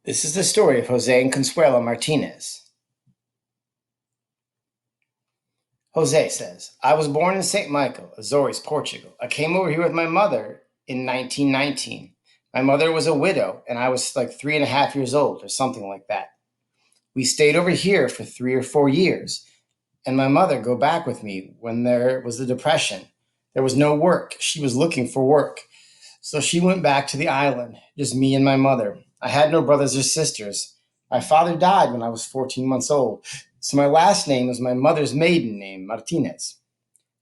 This is the story of Jose and Consuelo Martinez. Jose says, I was born in St. Michael, Azores, Portugal. I came over here with my mother in 1919. My mother was a widow, and I was like 3.5 years old or something like that. We stayed over here for 3 or 4 years, and my mother go back with me when there was the Depression. There was no work. She was looking for work. So she went back to the island, just me and my mother. I had no brothers or sisters. My father died when I was 14 months old, so my last name is my mother's maiden name, Martinez.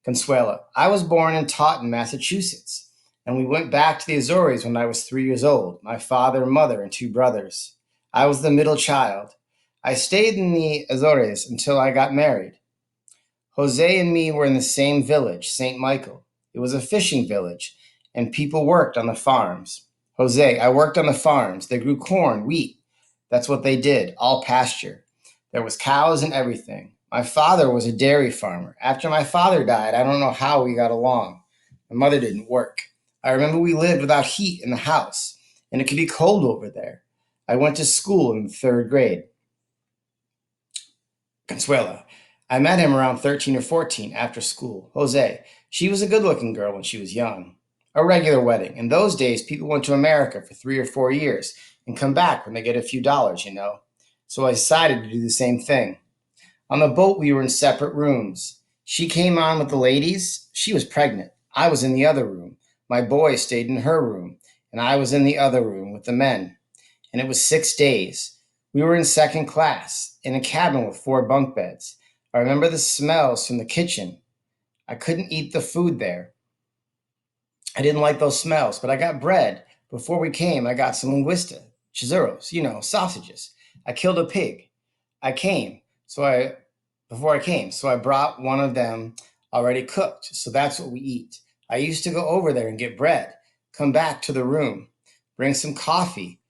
Consuela. I was born in Taunton, Massachusetts, and we went back to the Azores when I was 3 years old, my father, mother, and two brothers. I was the middle child. I stayed in the Azores until I got married. Jose and me were in the same village, St. Michael. It was a fishing village, and people worked on the farms. Jose, I worked on the farms. They grew corn, wheat. That's what they did, all pasture. There was cows and everything. My father was a dairy farmer. After my father died, I don't know how we got along. My mother didn't work. I remember we lived without heat in the house, and it could be cold over there. I went to school in the third grade. Consuela. I met him around 13 or 14 after school. Jose. She was a good looking girl when she was young. A regular wedding. In those days, people went to America for 3 or 4 years and come back when they get a few dollars. So I decided to do the same thing. On the boat, we were in separate rooms. She came on with the ladies. She was pregnant. I was in the other room. My boy stayed in her room, and I was in the other room with the men. And it was 6 days. We were in second class, in a cabin with 4 bunk beds. I remember the smells from the kitchen. I couldn't eat the food there. I didn't like those smells, but I got bread. Before we came, I got some linguista, churros, sausages. I killed a pig. I came, so I before I came, so I brought one of them already cooked. So that's what we eat. I used to go over there and get bread, come back to the room, bring some coffee,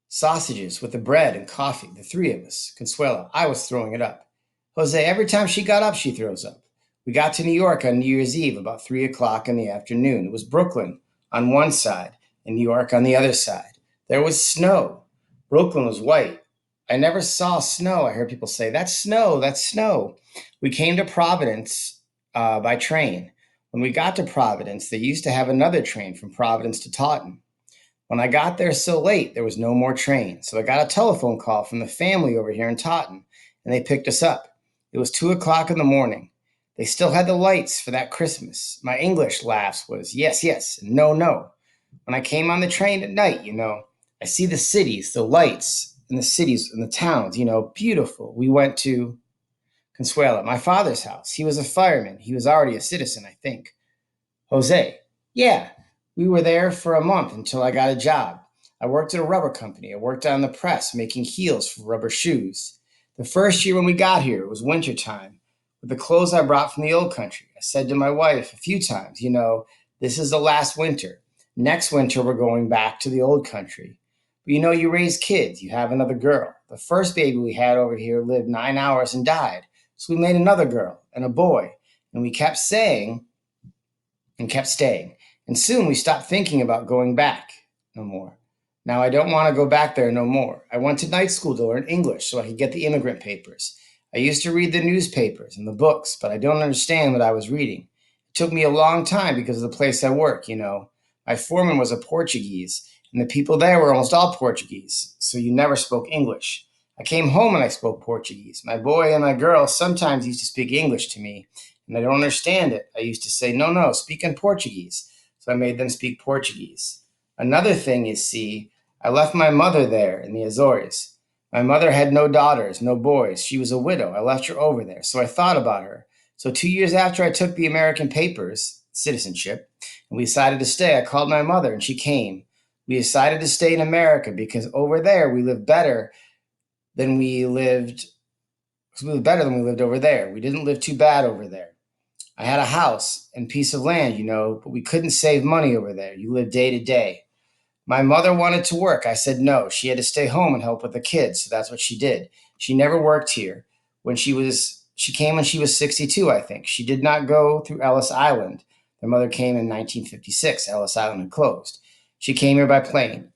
sausages with the bread and coffee, the three of us. Consuelo, I was throwing it up. Jose, every time she got up, she throws up. We got to New York on New Year's Eve about 3 o'clock in the afternoon. It was Brooklyn on one side and New York on the other side. There was snow. Brooklyn was white. I never saw snow. I heard people say, that's snow, that's snow. We came to Providence by train. When we got to Providence, they used to have another train from Providence to Taunton. When I got there so late, there was no more train. So I got a telephone call from the family over here in Taunton, and they picked us up. It was 2 o'clock in the morning. They still had the lights for that Christmas. My English laughs was yes, yes, and no, no. When I came on the train at night, I see the cities, the lights in the cities and the towns, beautiful. We went to Consuelo, my father's house. He was a fireman. He was already a citizen, I think. Jose. Yeah, we were there for a month until I got a job. I worked at a rubber company. I worked on the press making heels for rubber shoes. The first year when we got here, it was winter time. With the clothes I brought from the old country, I said to my wife a few times, this is the last winter. Next winter, we're going back to the old country. But you raise kids, you have another girl. The first baby we had over here lived 9 hours and died. So we made another girl and a boy. And we kept saying, and kept staying. And soon we stopped thinking about going back no more. Now I don't want to go back there no more. I went to night school to learn English so I could get the immigrant papers. I used to read the newspapers and the books, but I don't understand what I was reading. It took me a long time because of the place I work. My foreman was a Portuguese, and the people there were almost all Portuguese, so you never spoke English. I came home and I spoke Portuguese. My boy and my girl sometimes used to speak English to me, and I don't understand it. I used to say, no, no, speak in Portuguese. So I made them speak Portuguese. Another thing is, see, I left my mother there in the Azores. My mother had no daughters, no boys. She was a widow. I left her over there. So I thought about her. So 2 years after I took the American papers, citizenship, and we decided to stay, I called my mother and she came. We decided to stay in America because over there we lived better than we lived. We lived better than we lived over there. We didn't live too bad over there. I had a house and piece of land, but we couldn't save money over there. You live day to day. My mother wanted to work. I said no. She had to stay home and help with the kids, so that's what she did. She never worked here. She came when she was 62, I think. She did not go through Ellis Island. Their mother came in 1956. Ellis Island had closed. She came here by plane.